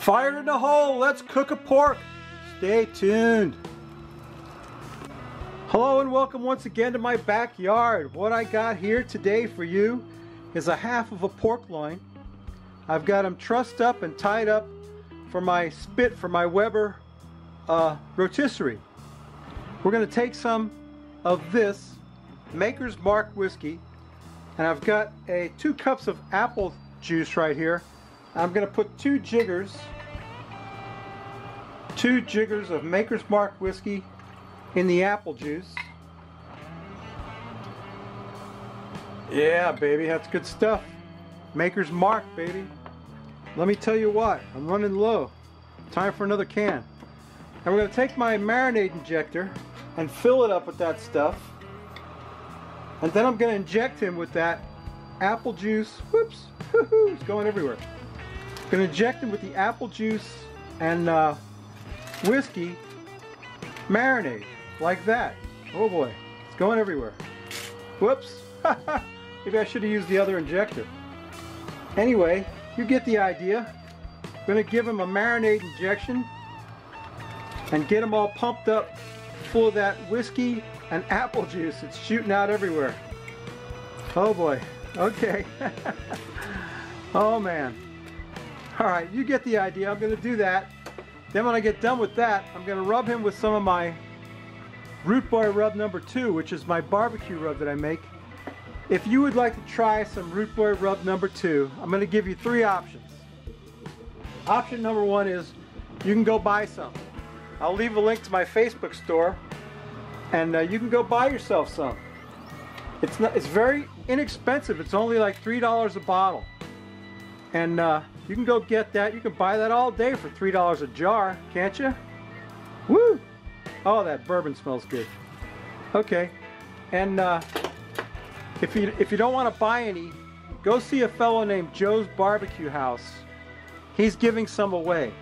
Fire in the hole, let's cook a pork. Stay tuned. Hello and welcome once again to my backyard. What I got here today for you is a half of a pork loin. I've got them trussed up and tied up for my spit for my Weber rotisserie. We're going to take some of this Maker's Mark whiskey, and I've got 2 cups of apple juice right here. I'm going to put 2 jiggers of Maker's Mark whiskey in the apple juice. Yeah, baby, that's good stuff. Maker's Mark, baby. Let me tell you what, I'm running low. Time for another can. And we're going to take my marinade injector and fill it up with that stuff. And then I'm going to inject him with that apple juice. Whoops, it's going everywhere. I'm going to inject him with the apple juice and whiskey marinade, like that. Oh boy, it's going everywhere. Whoops, maybe I should have used the other injector. Anyway, you get the idea. I'm going to give him a marinade injection and get him all pumped up full of that whiskey and apple juice. It's shooting out everywhere. Oh boy, okay. Oh man. Alright, you get the idea. I'm going to do that. Then when I get done with that, I'm going to rub him with some of my Rootboy Rub number 2, which is my barbecue rub that I make. If you would like to try some Rootboy Rub number 2, I'm going to give you 3 options. Option number 1 is you can go buy some. I'll leave a link to my Facebook store, and you can go buy yourself some. It's very inexpensive. It's only like $3 a bottle, and you can go get that. You can buy that all day for $3 a jar, can't you? Woo! Oh, that bourbon smells good. Okay, and if you don't want to buy any, go see a fellow named Joe's Barbecue House. He's giving some away.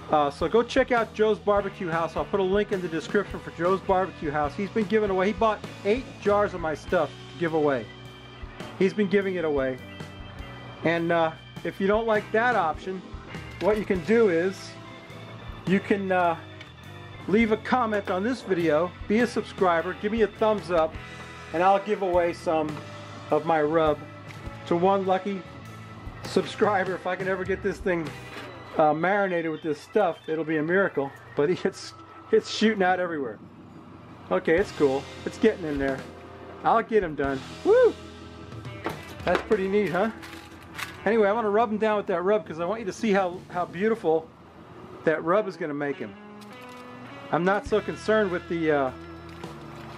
So go check out Joe's Barbecue House. I'll put a link in the description for Joe's Barbecue House. He's been giving away, he bought 8 jars of my stuff to give away. He's been giving it away. And if you don't like that option, what you can do is you can leave a comment on this video, be a subscriber, give me a thumbs up, and I'll give away some of my rub to one lucky subscriber. If I can ever get this thing marinated with this stuff, it'll be a miracle. But it's shooting out everywhere. Okay, it's cool. It's getting in there. I'll get him done. Woo! That's pretty neat, huh? Anyway, I want to rub him down with that rub because I want you to see how beautiful that rub is going to make him. I'm not so concerned with the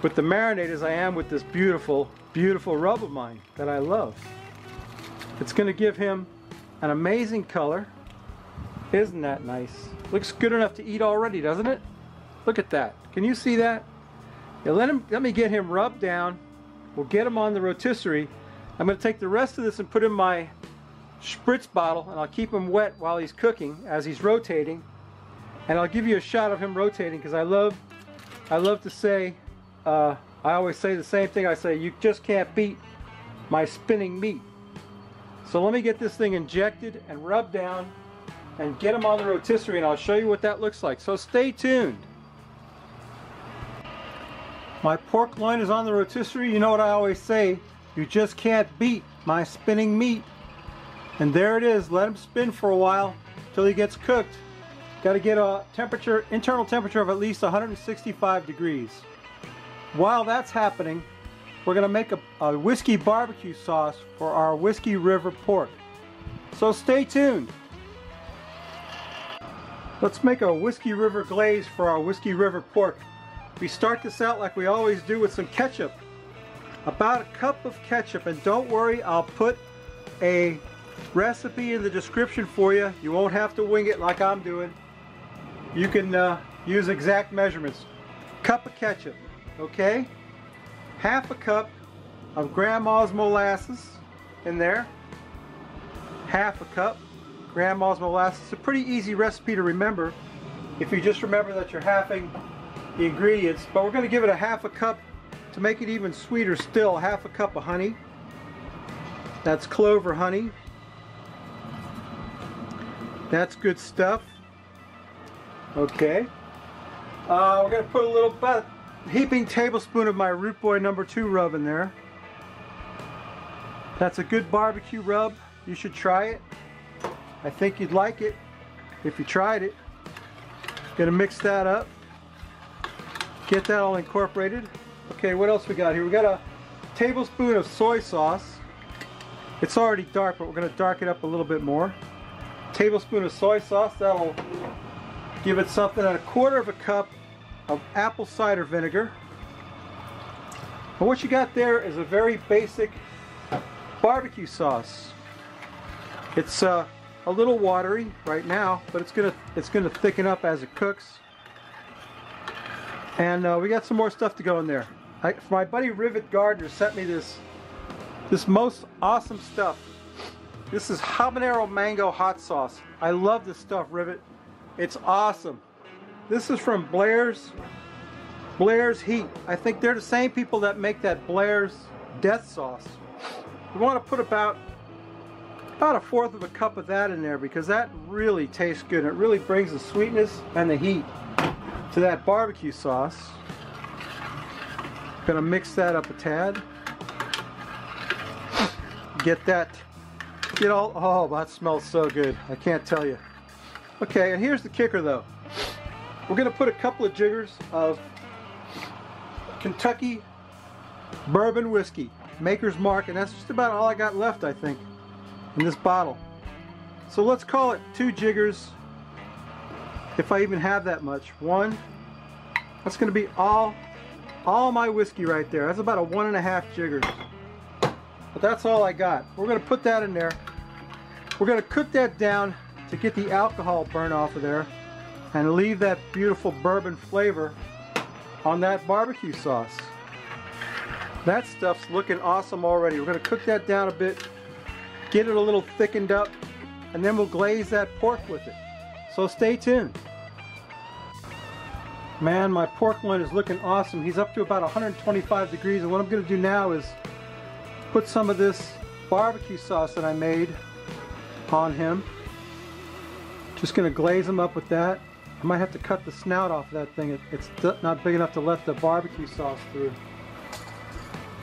marinade as I am with this beautiful, beautiful rub of mine that I love. It's going to give him an amazing color. Isn't that nice? Looks good enough to eat already, doesn't it? Look at that. Can you see that? Yeah, let me get him rubbed down. We'll get him on the rotisserie. I'm going to take the rest of this and put in my spritz bottle, and I'll keep him wet while he's cooking as he's rotating. And I'll give you a shot of him rotating because I love to say, I always say the same thing. I say, you just can't beat my spinning meat. So let me get this thing injected and rubbed down and get them on the rotisserie, and I'll show you what that looks like. So stay tuned. My pork loin is on the rotisserie. You know what I always say, you just can't beat my spinning meat. And there it is. Let him spin for a while till he gets cooked. Got to get a temperature, internal temperature of at least 165 degrees. While that's happening, we're going to make a whiskey barbecue sauce for our Whiskey River pork. So stay tuned. Let's make a Whiskey River glaze for our Whiskey River pork. We start this out like we always do with some ketchup. About a cup of ketchup, and don't worry, I'll put a recipe in the description for you. You won't have to wing it like I'm doing. You can use exact measurements. Cup of ketchup, okay? Half a cup of Grandma's molasses in there. Half a cup Grandma's molasses. It's a pretty easy recipe to remember if you just remember that you're halving the ingredients, but we're going to give it a half a cup to make it even sweeter still. Half a cup of honey. That's clover honey. That's good stuff. Okay. We're going to put a little about a heaping tablespoon of my Rootboy #2 rub in there. That's a good barbecue rub. You should try it. I think you'd like it if you tried it. Gonna mix that up. Get that all incorporated. Okay, what else we got here? We got a tablespoon of soy sauce. It's already dark, but we're gonna darken it up a little bit more. Tablespoon of soy sauce, that'll give it something, and a quarter of a cup of apple cider vinegar. And what you got there is a very basic barbecue sauce. It's a little watery right now, but it's gonna thicken up as it cooks. And we got some more stuff to go in there. My buddy Rivet Gardner sent me this most awesome stuff. This is Habanero Mango Hot Sauce. I love this stuff, Rivet. It's awesome. This is from Blair's Heat. I think they're the same people that make that Blair's Death Sauce. You want to put about a fourth of a cup of that in there, because that really tastes good. It really brings the sweetness and the heat to that barbecue sauce. Gonna mix that up a tad. Get all, oh, that smells so good. I can't tell you. Okay, and here's the kicker though. We're gonna put a couple of jiggers of Kentucky bourbon whiskey, Maker's Mark, and that's just about all I got left, I think, in this bottle. So let's call it 2 jiggers, if I even have that much. One. That's gonna be all my whiskey right there. That's about a 1.5 jiggers. But that's all I got. We're gonna put that in there. We're gonna cook that down to get the alcohol burn off of there and leave that beautiful bourbon flavor on that barbecue sauce. That stuff's looking awesome already. We're gonna cook that down a bit, get it a little thickened up, and then we'll glaze that pork with it. So stay tuned. Man, my pork loin is looking awesome. He's up to about 125 degrees, and what I'm gonna do now is put some of this barbecue sauce that I made on him. Just gonna glaze him up with that. I might have to cut the snout off of that thing. It's not big enough to let the barbecue sauce through.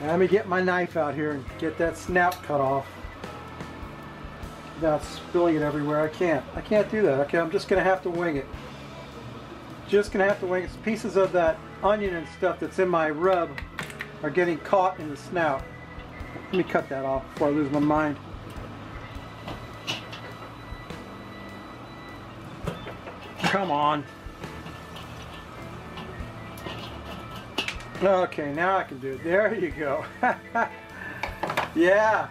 Now, let me get my knife out here and get that snout cut off without spilling it everywhere. I can't do that. Okay, I'm just gonna have to wing it. Just gonna have to wing it. Pieces of that onion and stuff that's in my rub are getting caught in the snout. Let me cut that off before I lose my mind. Come on. Okay, now I can do it. There you go. Yeah.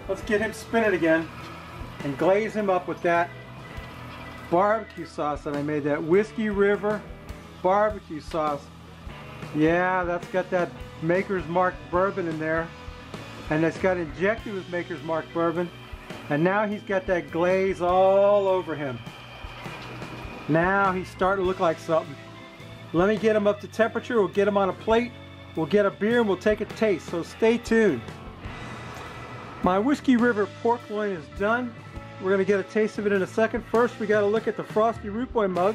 Let's get him spinning again and glaze him up with that barbecue sauce that I made. That Whiskey River barbecue sauce. Yeah, that's got that Maker's Mark bourbon in there. And it's got injected with Maker's Mark bourbon. And now he's got that glaze all over him. Now he's starting to look like something. Let me get him up to temperature. We'll get him on a plate. We'll get a beer and we'll take a taste. So stay tuned. My Whiskey River pork loin is done. We're going to get a taste of it in a second. First, we got to look at the Frosty Rootboy mug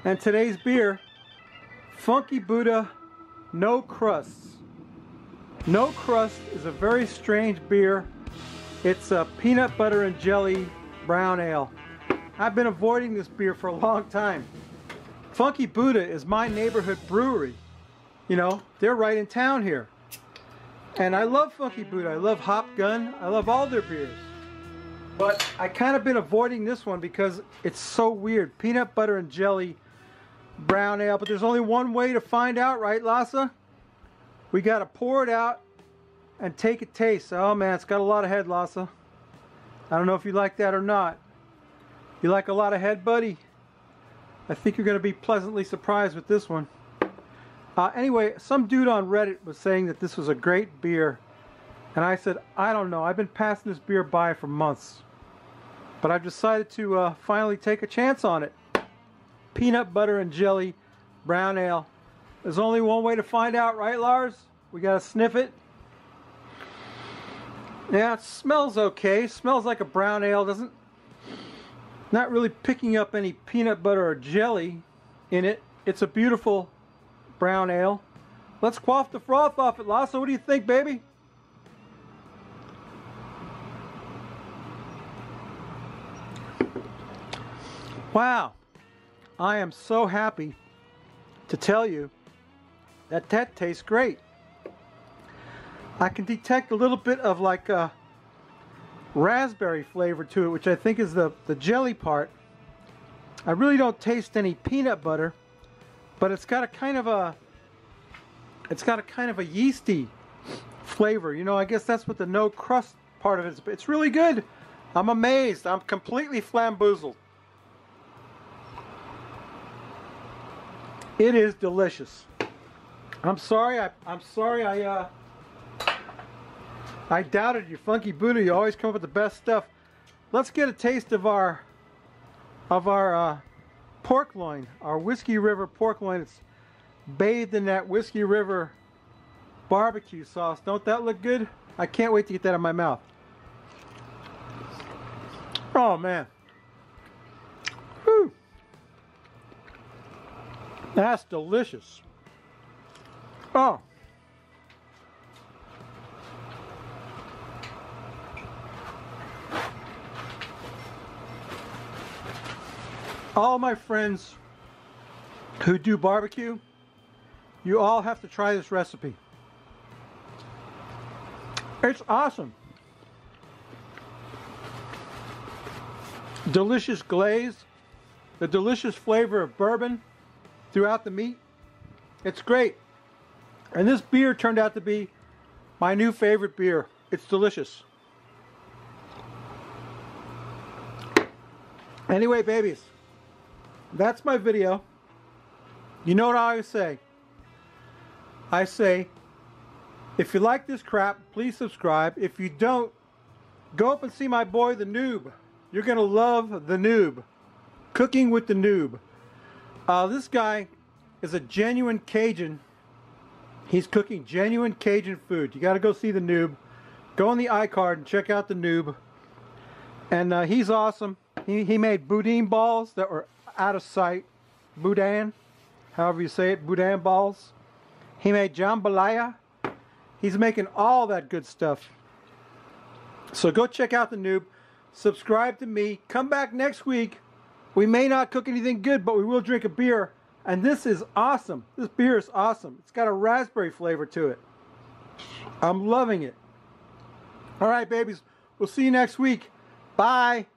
and today's beer, Funky Buddha No Crusts. No Crust is a very strange beer. It's a peanut butter and jelly brown ale. I've been avoiding this beer for a long time. Funky Buddha is my neighborhood brewery. You know, they're right in town here. And I love Funky Buddha. I love Hop Gun. I love all their beers. But I kind of been avoiding this one because it's so weird. Peanut butter and jelly brown ale. But there's only one way to find out, right, Lassa? We got to pour it out and take a taste. Oh man, it's got a lot of head, Lassa. I don't know if you like that or not. You like a lot of head, buddy? I think you're going to be pleasantly surprised with this one. Anyway, some dude on Reddit was saying that this was a great beer. And I said, I don't know. I've been passing this beer by for months. But I've decided to finally take a chance on it. Peanut butter and jelly brown ale. There's only one way to find out, right, Lars? We got to sniff it. Yeah, it smells okay. It smells like a brown ale, doesn't Not really picking up any peanut butter or jelly in it. It's a beautiful brown ale. Let's quaff the froth off it, Lasso. What do you think, baby? Wow. I am so happy to tell you that that tastes great. I can detect a little bit of like a raspberry flavor to it, which I think is the jelly part. I really don't taste any peanut butter, but it's got a kind of a yeasty flavor. You know, I guess that's what the no crust part of it is. It's really good. I'm amazed. I'm completely flamboozled. It is delicious. I'm sorry I doubted you, Funky Buddha. You always come up with the best stuff. Let's get a taste of our pork loin, our Whiskey River pork loin. It's bathed in that Whiskey River barbecue sauce. Don't that look good? I can't wait to get that in my mouth. Oh man. Whew. That's delicious. Oh. All my friends who do barbecue, you all have to try this recipe. It's awesome. Delicious glaze, the delicious flavor of bourbon throughout the meat. It's great. And this beer turned out to be my new favorite beer. It's delicious. Anyway, babies, that's my video. You know what I always say? I say, if you like this crap, please subscribe. If you don't, go up and see my boy, the Noob. You're going to love the Noob. Cooking with the Noob. This guy is a genuine Cajun. He's cooking genuine Cajun food. You got to go see the Noob. Go on the iCard and check out the Noob. And he's awesome. He made boudin balls that were out of sight. Boudin, however you say it, boudin balls. He made jambalaya. He's making all that good stuff. So go check out the Noob. Subscribe to me. Come back next week. We may not cook anything good, but we will drink a beer. And this is awesome. This beer is awesome. It's got a raspberry flavor to it. I'm loving it. All right, babies. We'll see you next week. Bye.